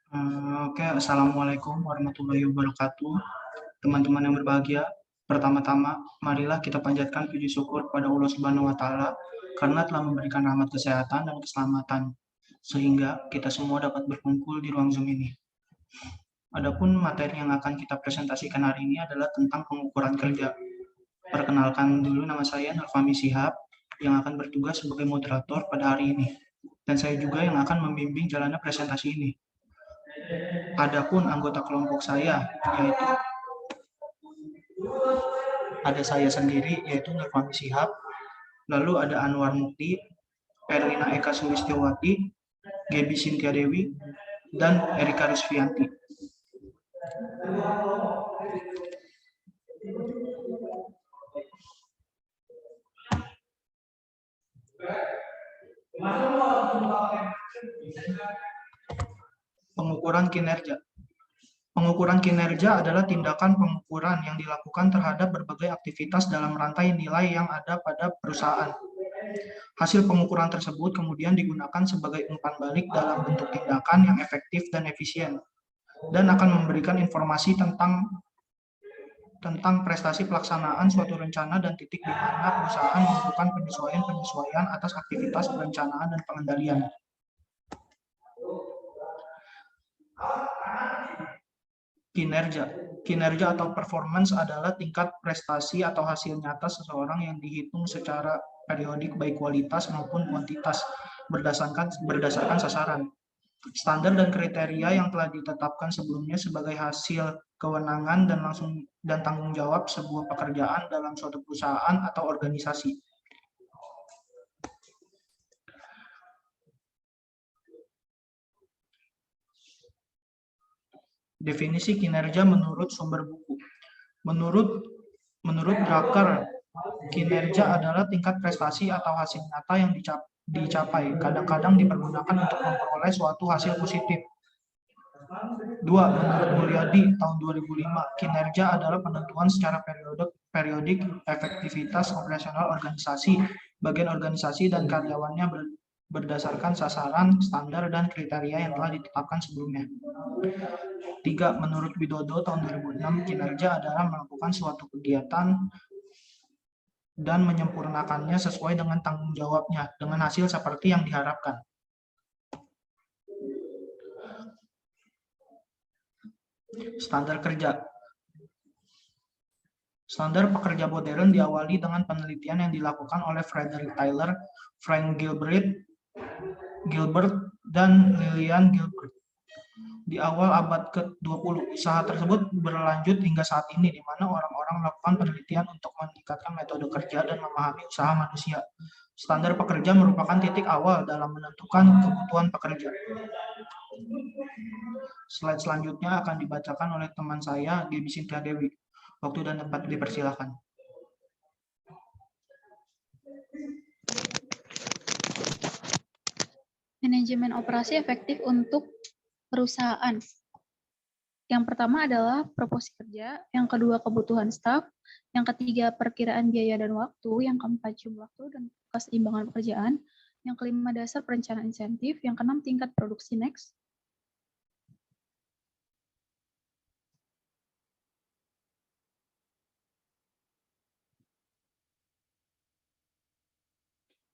Oke, Assalamualaikum warahmatullahi wabarakatuh. Teman-teman yang berbahagia, pertama-tama, marilah kita panjatkan puji syukur pada Allah Subhanahu wa Ta'ala karena telah memberikan rahmat kesehatan dan keselamatan, sehingga kita semua dapat berkumpul di ruang Zoom ini. Adapun materi yang akan kita presentasikan hari ini adalah tentang pengukuran kerja. Perkenalkan dulu, nama saya Nurfami Shihab, yang akan bertugas sebagai moderator pada hari ini. Dan saya juga yang akan membimbing jalannya presentasi ini. Adapun anggota kelompok saya, yaitu ada saya sendiri, yaitu Nurfami Shihab, lalu ada Anwar Mukti, Erlina Eka Sulistiawati, Gebi Sintia Dewi, dan Erika Rusfianti. Pengukuran kinerja. Pengukuran kinerja adalah tindakan pengukuran yang dilakukan terhadap berbagai aktivitas dalam rantai nilai yang ada pada perusahaan. Hasil pengukuran tersebut kemudian digunakan sebagai umpan balik dalam bentuk tindakan yang efektif dan efisien, dan akan memberikan informasi tentang prestasi pelaksanaan suatu rencana dan titik di mana perusahaan melakukan penyesuaian atas aktivitas perencanaan dan pengendalian. Kinerja atau performance adalah tingkat prestasi atau hasil nyata seseorang yang dihitung secara periodik baik kualitas maupun kuantitas berdasarkan sasaran, standar dan kriteria yang telah ditetapkan sebelumnya sebagai hasil kewenangan dan tanggung jawab sebuah pekerjaan dalam suatu perusahaan atau organisasi. Definisi kinerja menurut sumber buku. Menurut Drucker, kinerja adalah tingkat prestasi atau hasil nyata yang dicapai, kadang-kadang dipergunakan untuk memperoleh suatu hasil positif. 2. Menurut Mulyadi tahun 2005, kinerja adalah penentuan secara periodik efektivitas operasional organisasi, bagian organisasi dan karyawannya berdasarkan sasaran, standar, dan kriteria yang telah ditetapkan sebelumnya. 3. Menurut Widodo tahun 2006, kinerja adalah melakukan suatu kegiatan dan menyempurnakannya sesuai dengan tanggung jawabnya, dengan hasil seperti yang diharapkan. Standar kerja. Standar pekerja modern diawali dengan penelitian yang dilakukan oleh Frederick Taylor, Frank Gilbert, dan Lillian Gilbert. Di awal abad ke-20, usaha tersebut berlanjut hingga saat ini, di mana orang-orang melakukan penelitian untuk meningkatkan metode kerja dan memahami usaha manusia. Standar pekerja merupakan titik awal dalam menentukan kebutuhan pekerja. Slide selanjutnya akan dibacakan oleh teman saya, Gebi Sintia Dewi. Waktu dan tempat dipersilakan. Manajemen operasi efektif untuk perusahaan. Yang pertama adalah proporsi kerja, yang kedua kebutuhan staf, yang ketiga perkiraan biaya dan waktu, yang keempat jumlah waktu dan keseimbangan pekerjaan, yang kelima dasar perencanaan insentif, yang keenam tingkat produksi. Next.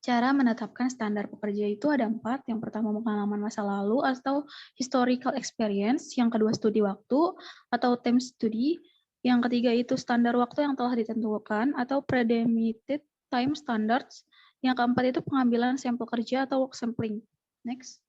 Cara menetapkan standar pekerja itu ada 4. Yang pertama pengalaman masa lalu atau historical experience. Yang kedua studi waktu atau time study. Yang ketiga itu standar waktu yang telah ditentukan atau predetermined time standards. Yang keempat itu pengambilan sampel kerja atau work sampling. Next.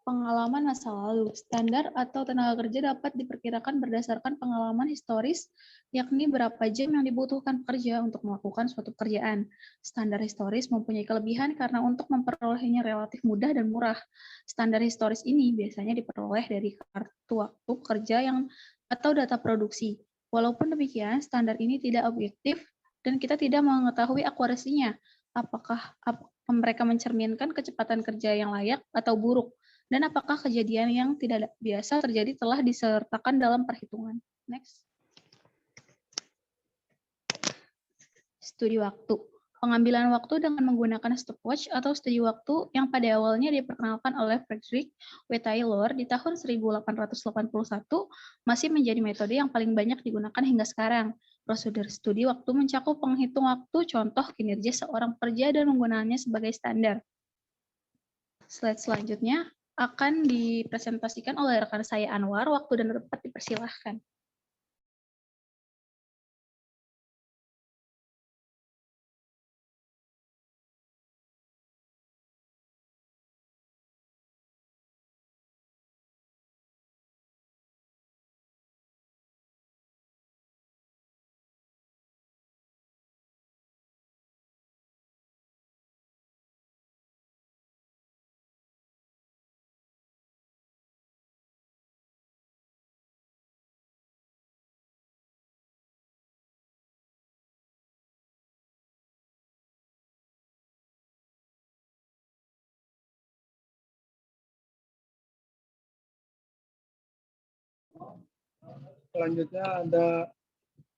Pengalaman masa lalu. Standar atau tenaga kerja dapat diperkirakan berdasarkan pengalaman historis, yakni berapa jam yang dibutuhkan pekerja untuk melakukan suatu pekerjaan. Standar historis mempunyai kelebihan karena untuk memperolehnya relatif mudah dan murah. Standar historis ini biasanya diperoleh dari kartu waktu kerja atau data produksi. Walaupun demikian, standar ini tidak objektif dan kita tidak mengetahui akurasinya. Apakah mereka mencerminkan kecepatan kerja yang layak atau buruk? Dan apakah kejadian yang tidak biasa terjadi telah disertakan dalam perhitungan? Next. Studi waktu. Pengambilan waktu dengan menggunakan stopwatch atau studi waktu yang pada awalnya diperkenalkan oleh Frederick W. Taylor di tahun 1881 masih menjadi metode yang paling banyak digunakan hingga sekarang. Prosedur studi waktu mencakup penghitung waktu contoh kinerja seorang pekerja dan menggunakannya sebagai standar. Slide selanjutnya akan dipresentasikan oleh rekan saya Anwar. Waktu dan tempat dipersilahkan. Selanjutnya ada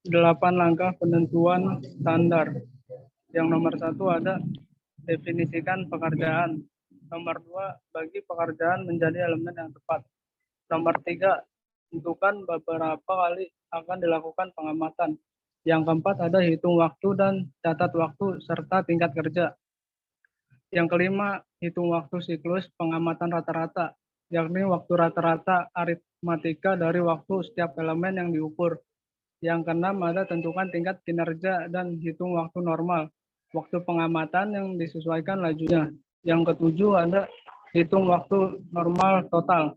8 langkah penentuan standar. Yang nomor 1 ada definisikan pekerjaan. Nomor 2, bagi pekerjaan menjadi elemen yang tepat. Nomor 3, tentukan beberapa kali akan dilakukan pengamatan. Yang keempat ada hitung waktu dan catat waktu serta tingkat kerja. Yang kelima, hitung waktu siklus pengamatan rata-rata, yakni waktu rata-rata aritmatika dari waktu setiap elemen yang diukur. Yang keenam ada tentukan tingkat kinerja dan hitung waktu normal, waktu pengamatan yang disesuaikan lajunya. Yang ketujuh ada hitung waktu normal total.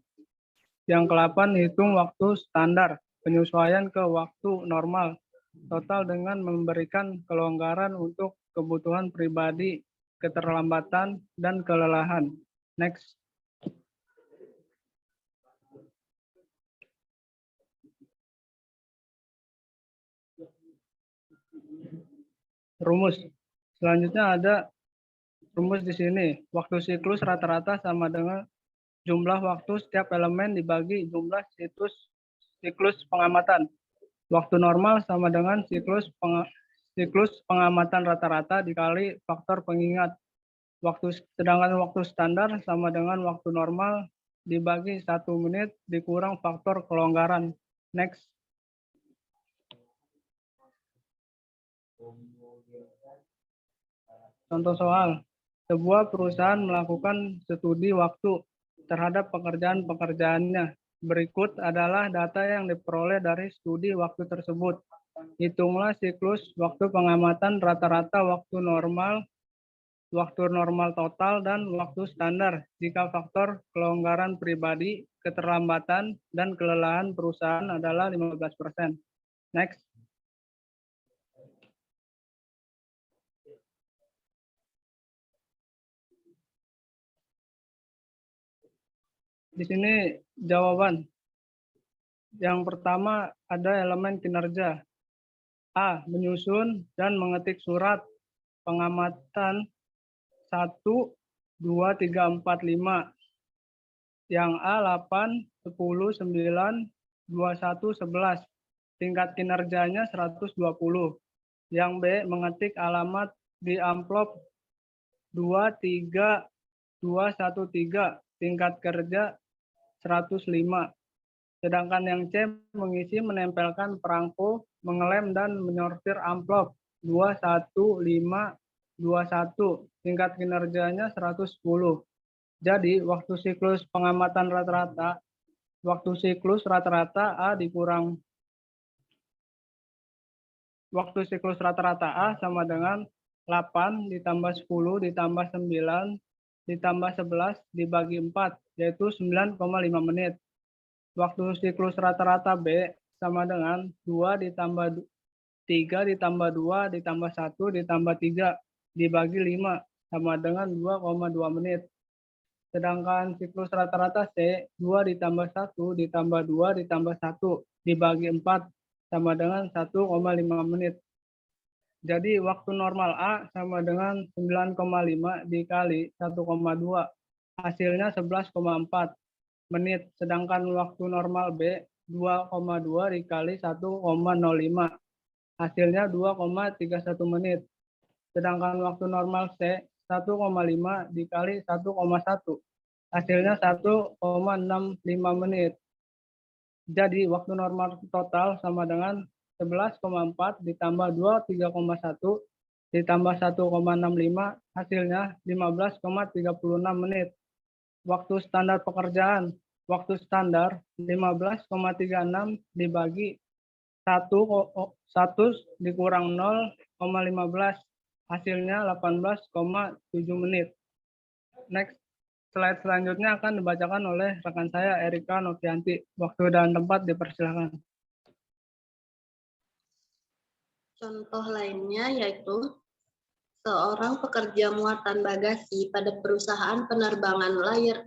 Yang ke-8 hitung waktu standar, penyesuaian ke waktu normal total dengan memberikan kelonggaran untuk kebutuhan pribadi, keterlambatan, dan kelelahan. Next. Rumus. Selanjutnya ada rumus di sini. Waktu siklus rata-rata sama dengan jumlah waktu setiap elemen dibagi jumlah siklus pengamatan. Waktu normal sama dengan siklus pengamatan rata-rata dikali faktor pengingat. Sedangkan waktu standar sama dengan waktu normal dibagi 1 menit dikurang faktor kelonggaran. Next. Contoh soal. Sebuah perusahaan melakukan studi waktu terhadap pekerjaan-pekerjaannya. Berikut adalah data yang diperoleh dari studi waktu tersebut. Hitunglah siklus waktu pengamatan rata-rata waktu normal total, dan waktu standar jika faktor kelonggaran pribadi, keterlambatan, dan kelelahan perusahaan adalah 15%. Next. Di sini jawaban. Yang pertama ada elemen kinerja. A. Menyusun dan mengetik surat pengamatan 1, 2, 3, 4, 5. Yang A 8, 10, 9, 21, 11. Tingkat kinerjanya 120. Yang B mengetik alamat di amplop 2, 3, 2, 1, 3. Tingkat kerja 105. Sedangkan yang C mengisi, menempelkan perangko, mengelem, dan menyortir amplop 21521. Tingkat kinerjanya 110. Jadi waktu siklus pengamatan rata-rata, waktu siklus rata-rata A dikurang waktu siklus rata-rata A sama dengan 8 ditambah 10 ditambah 9 ditambah 11 dibagi 4, yaitu 9,5 menit. Waktu siklus rata-rata B sama dengan 2 ditambah 3 ditambah 2 ditambah 1 ditambah 3 dibagi 5 sama dengan 2,2 menit. Sedangkan siklus rata-rata C 2 ditambah 1 ditambah 2 ditambah 1 dibagi 4 sama dengan 1,5 menit. Jadi waktu normal A sama dengan 9,5 dikali 1,2. Hasilnya 11,4 menit. Sedangkan waktu normal B 2,2 dikali 1,05. Hasilnya 2,31 menit. Sedangkan waktu normal C 1,5 dikali 1,1. Hasilnya 1,65 menit. Jadi waktu normal total sama dengan 11,4 ditambah 2, 3,1 ditambah 1,65 hasilnya 15,36 menit. Waktu standar pekerjaan. Waktu standar 15,36 dibagi 1 dikurang 0,15 hasilnya 18,7 menit. Next, slide selanjutnya akan dibacakan oleh rekan saya Erika Novianti. Waktu dan tempat dipersilakan. Contoh lainnya yaitu seorang pekerja muatan bagasi pada perusahaan penerbangan Lion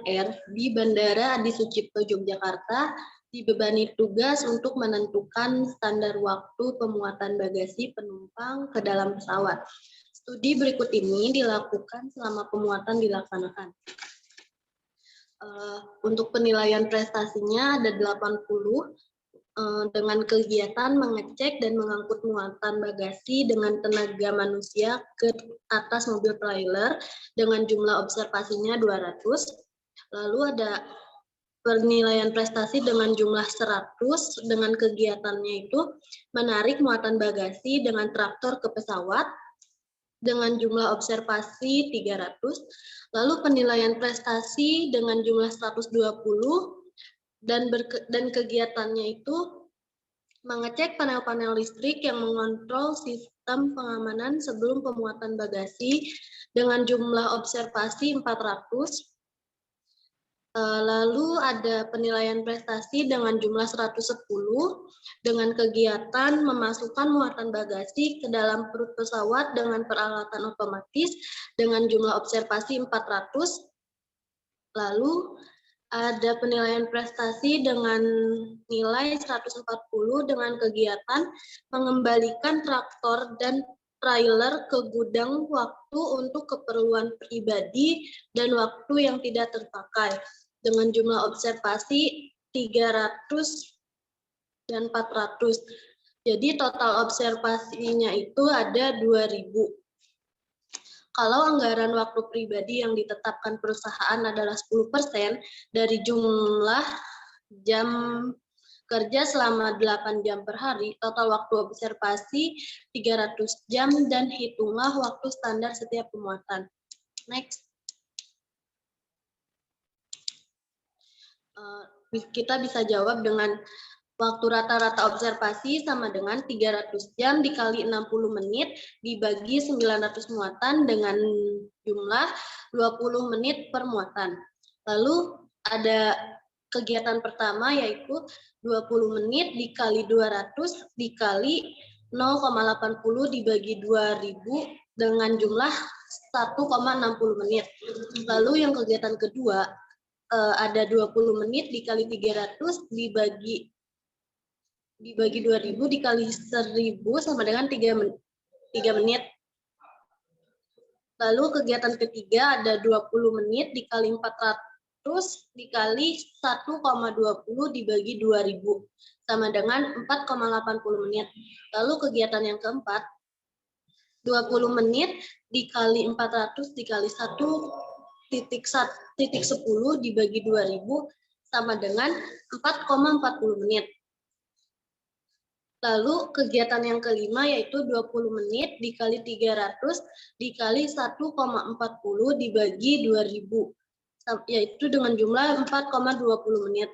Air di Bandara Adi Sucipto, Yogyakarta dibebani tugas untuk menentukan standar waktu pemuatan bagasi penumpang ke dalam pesawat. Studi berikut ini dilakukan selama pemuatan dilaksanakan. Untuk penilaian prestasinya ada 80 dengan kegiatan mengecek dan mengangkut muatan bagasi dengan tenaga manusia ke atas mobil trailer dengan jumlah observasinya 200. Lalu ada penilaian prestasi dengan jumlah 100 dengan kegiatannya itu menarik muatan bagasi dengan traktor ke pesawat dengan jumlah observasi 300. Lalu penilaian prestasi dengan jumlah 120 dan kegiatannya itu mengecek panel-panel listrik yang mengontrol sistem pengamanan sebelum pemuatan bagasi dengan jumlah observasi 400. Lalu ada penilaian prestasi dengan jumlah 110 dengan kegiatan memasukkan muatan bagasi ke dalam perut pesawat dengan peralatan otomatis dengan jumlah observasi 400. Lalu ada penilaian prestasi dengan nilai 140 dengan kegiatan mengembalikan traktor dan trailer ke gudang waktu untuk keperluan pribadi dan waktu yang tidak terpakai dengan jumlah observasi 300 dan 400. Jadi total observasinya itu ada 2000. Kalau anggaran waktu pribadi yang ditetapkan perusahaan adalah 10% dari jumlah jam kerja selama 8 jam per hari, total waktu observasi 300 jam dan hitunglah waktu standar setiap pemuatan. Next. Kita bisa jawab dengan waktu rata-rata observasi sama dengan 300 jam dikali 60 menit dibagi 900 muatan dengan jumlah 20 menit per muatan. Lalu ada kegiatan pertama yaitu 20 menit dikali 200 dikali 0,80 dibagi 2000 dengan jumlah 1,60 menit. Lalu yang kegiatan kedua ada 20 menit dikali 300 dibagi 2000 dikali 1000 sama dengan 3 menit. Lalu kegiatan ketiga ada 20 menit dikali 400 dikali 1,20 dibagi 2000 sama dengan 4,80 menit. Lalu kegiatan yang keempat 20 menit dikali 400 dikali 1,10 dibagi 2000 sama dengan 4,40 menit. Lalu kegiatan yang kelima yaitu 20 menit dikali 300 dikali 1,40 dibagi 2000 yaitu dengan jumlah 4,20 menit.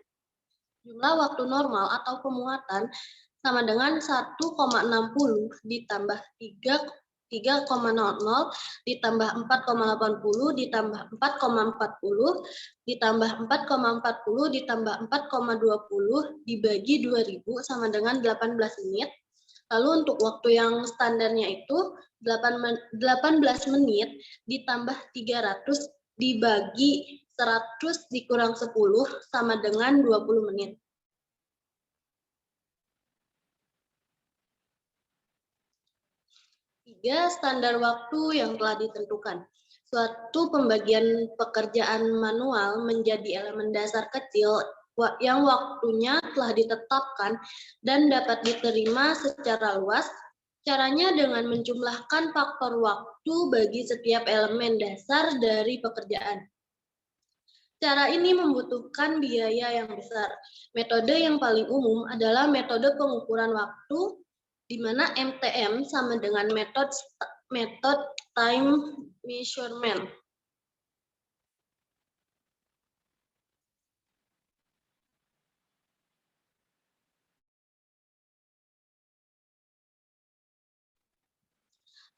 Jumlah waktu normal atau pemuatan sama dengan 1,60 ditambah 3,00 ditambah 4,80 ditambah 4,40 ditambah 4,40 ditambah 4,20 dibagi 2000 sama dengan 18 menit. Lalu untuk waktu yang standarnya itu 18 menit ditambah 300 dibagi 100 dikurang 10 sama dengan 20 menit. Standar waktu yang telah ditentukan. Suatu pembagian pekerjaan manual menjadi elemen dasar kecil yang waktunya telah ditetapkan dan dapat diterima secara luas Caranya dengan menjumlahkan faktor waktu bagi setiap elemen dasar dari pekerjaan. Cara ini membutuhkan biaya yang besar. Metode yang paling umum adalah metode pengukuran waktu, di mana MTM sama dengan metode time measurement.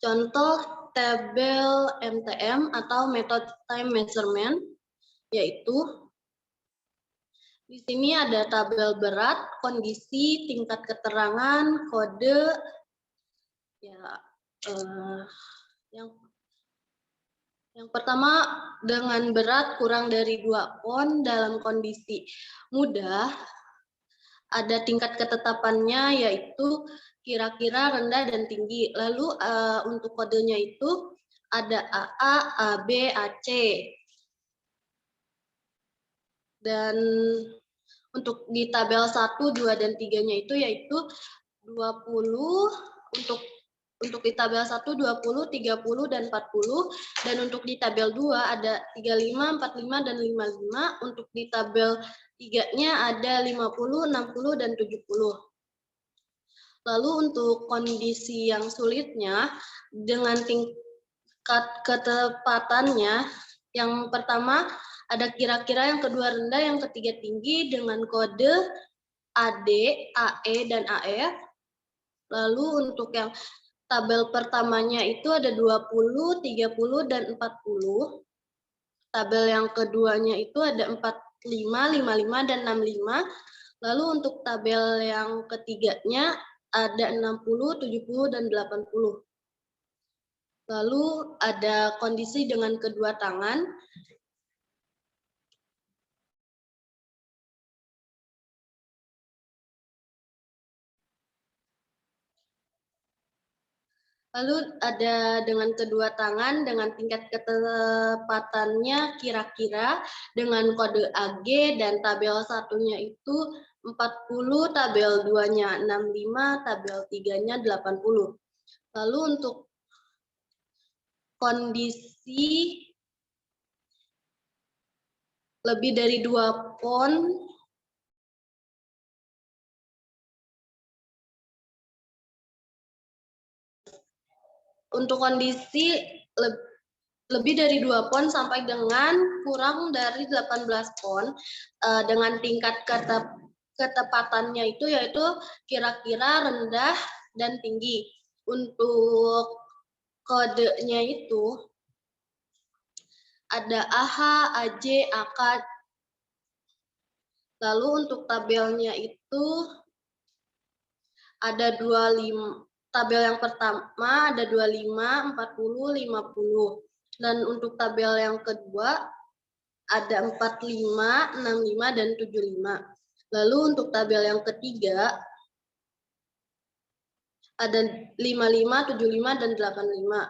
Contoh tabel MTM atau metode time measurement, yaitu di sini ada tabel berat, kondisi, tingkat keterangan, kode, ya, yang pertama dengan berat kurang dari 2 pon dalam kondisi mudah, ada tingkat ketetapannya yaitu kira-kira rendah dan tinggi. Lalu untuk kodenya itu ada AA, AB, AC. Dan untuk di tabel 1, 2, dan 3-nya itu yaitu 20, untuk di tabel 1, 20, 30, dan 40. Dan untuk di tabel 2 ada 35, 45, dan 55. Untuk di tabel 3-nya ada 50, 60, dan 70. Lalu untuk kondisi yang sulitnya, dengan tingkat ketepatannya, yang pertama ada kira-kira, yang kedua rendah, yang ketiga tinggi dengan kode AD, AE, dan AF. Lalu untuk yang tabel pertamanya itu ada 20, 30, dan 40. Tabel yang keduanya itu ada 45, 55, dan 65. Lalu untuk tabel yang ketiganya ada 60, 70, dan 80. Lalu ada kondisi dengan kedua tangan. Lalu ada dengan kedua tangan dengan tingkat ketepatannya kira-kira dengan kode AG, dan tabel satunya itu 40, tabel 2-nya 65, tabel 3-nya 80. Lalu untuk kondisi lebih dari 2 pon, untuk kondisi lebih dari 2 pon sampai dengan kurang dari 18 pon, dengan tingkat ketepatannya itu yaitu kira-kira, rendah, dan tinggi. Untuk kodenya itu ada AH, AJ, AK. Lalu untuk tabelnya itu ada 25. Tabel yang pertama ada 25, 40, 50. Dan untuk tabel yang kedua ada 45, 65, dan 75. Lalu untuk tabel yang ketiga ada 55, 75, dan 85.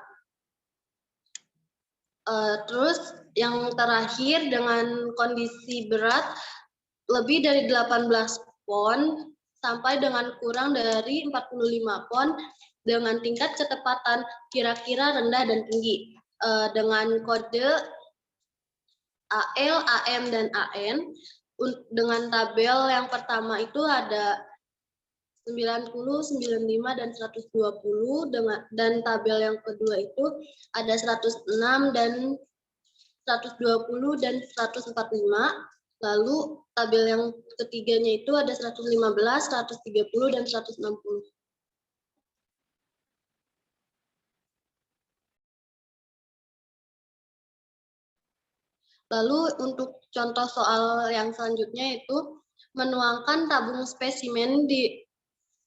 Terus yang terakhir dengan kondisi berat lebih dari 18 pon sampai dengan kurang dari 45 pon dengan tingkat ketepatan kira-kira, rendah, dan tinggi. Dengan kode AL, AM, dan AN. Dengan tabel yang pertama itu ada 90, 95, dan 120. Dan tabel yang kedua itu ada 106, dan 120, dan 145. Lalu tabel yang ketiganya itu ada 115, 130, dan 160. Lalu untuk contoh soal yang selanjutnya itu menuangkan tabung spesimen di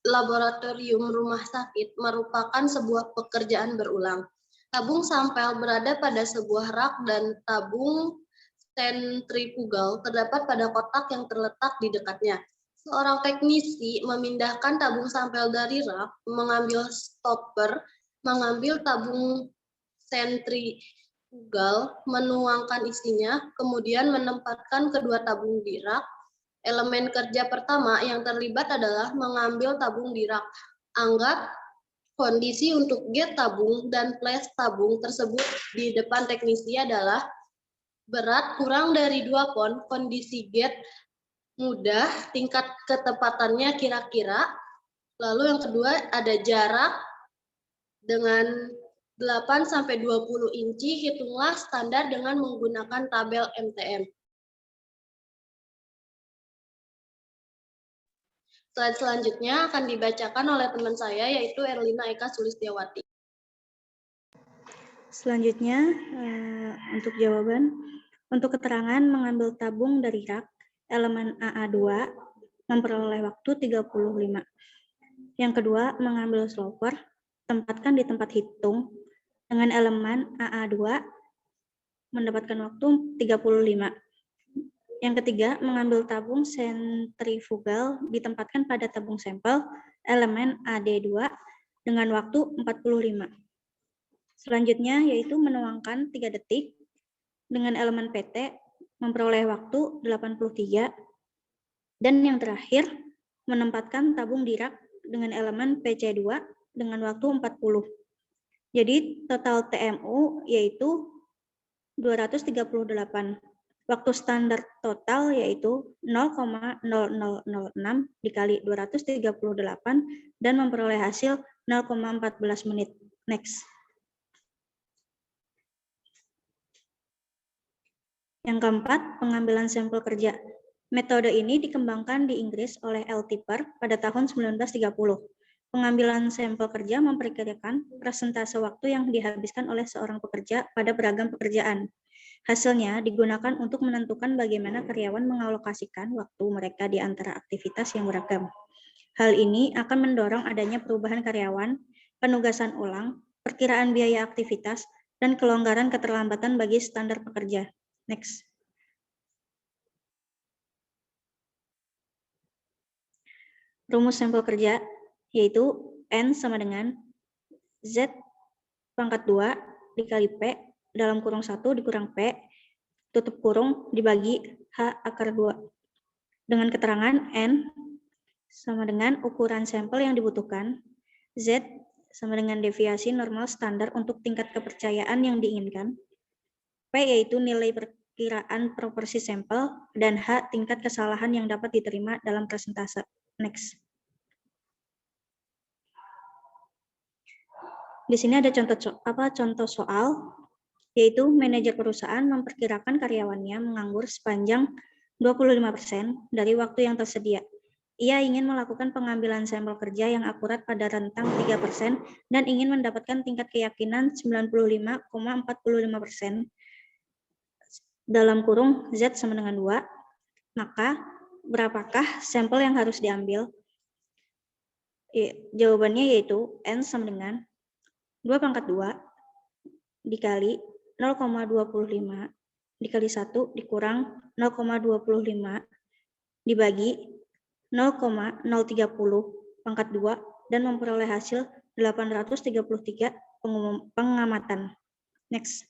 laboratorium rumah sakit merupakan sebuah pekerjaan berulang. Tabung sampel berada pada sebuah rak dan tabung sentrifugal terdapat pada kotak yang terletak di dekatnya. Seorang teknisi memindahkan tabung sampel dari rak, mengambil stopper, mengambil tabung sentrifugal, menuangkan isinya, kemudian menempatkan kedua tabung di rak. Elemen kerja pertama yang terlibat adalah mengambil tabung di rak. Anggap Kondisi untuk gate tabung dan flash tabung tersebut di depan teknisi adalah berat kurang dari 2 pon, kondisi gate mudah, tingkat ketepatannya kira-kira. Lalu yang kedua ada jarak dengan 8-20 inci, hitunglah standar dengan menggunakan tabel MTM. Slide selanjutnya akan dibacakan oleh teman saya, yaitu Erlina Eka Sulistiawati. Selanjutnya, untuk jawaban, untuk keterangan mengambil tabung dari rak, elemen AA2, memperoleh waktu 35. Yang kedua, mengambil sloper, tempatkan di tempat hitung, dengan elemen AA2, mendapatkan waktu 35. Yang ketiga, mengambil tabung sentrifugal ditempatkan pada tabung sampel elemen AD2 dengan waktu 45. Selanjutnya yaitu menuangkan 3 detik dengan elemen PT memperoleh waktu 83. Dan yang terakhir, menempatkan tabung di rak dengan elemen PC2 dengan waktu 40. Jadi total TMU yaitu 238. Waktu standar total yaitu 0,0006 dikali 238 dan memperoleh hasil 0,14 menit. Next. Yang keempat, pengambilan sampel kerja. Metode ini dikembangkan di Inggris oleh L. Tipper pada tahun 1930. Pengambilan sampel kerja memperkirakan persentase waktu yang dihabiskan oleh seorang pekerja pada beragam pekerjaan. Hasilnya digunakan untuk menentukan bagaimana karyawan mengalokasikan waktu mereka di antara aktivitas yang beragam. Hal ini akan mendorong adanya perubahan karyawan, penugasan ulang, perkiraan biaya aktivitas, dan kelonggaran keterlambatan bagi standar pekerja. Next. Rumus sampel kerja yaitu N sama dengan Z pangkat 2 dikali P dalam kurung 1 dikurang P, tutup kurung dibagi H akar 2. Dengan keterangan N sama dengan ukuran sampel yang dibutuhkan, Z sama dengan deviasi normal standar untuk tingkat kepercayaan yang diinginkan, P yaitu nilai perkiraan proporsi sampel, dan H tingkat kesalahan yang dapat diterima dalam persentase. Next. Di sini ada contoh soal, yaitu manajer perusahaan memperkirakan karyawannya menganggur sepanjang 25% dari waktu yang tersedia. Ia ingin melakukan pengambilan sampel kerja yang akurat pada rentang 3% dan ingin mendapatkan tingkat keyakinan 95,45%. Dalam kurung Z sama dengan 2, maka berapakah sampel yang harus diambil? Jawabannya yaitu N sama dengan 2 pangkat 2 dikali 0,25 dikali 1 dikurang 0,25 dibagi 0,030 pangkat 2 dan memperoleh hasil 833 pengamatan. Next.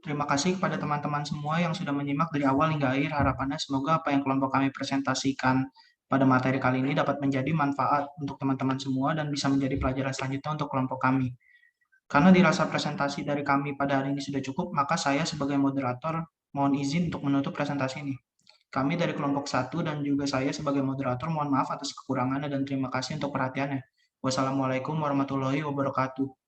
Terima kasih kepada teman-teman semua yang sudah menyimak dari awal hingga akhir. Harapannya semoga apa yang kelompok kami presentasikan pada materi kali ini dapat menjadi manfaat untuk teman-teman semua dan bisa menjadi pelajaran selanjutnya untuk kelompok kami. Karena dirasa presentasi dari kami pada hari ini sudah cukup, maka saya sebagai moderator mohon izin untuk menutup presentasi ini. Kami dari kelompok 1 dan juga saya sebagai moderator mohon maaf atas kekurangannya dan terima kasih untuk perhatiannya. Wassalamualaikum warahmatullahi wabarakatuh.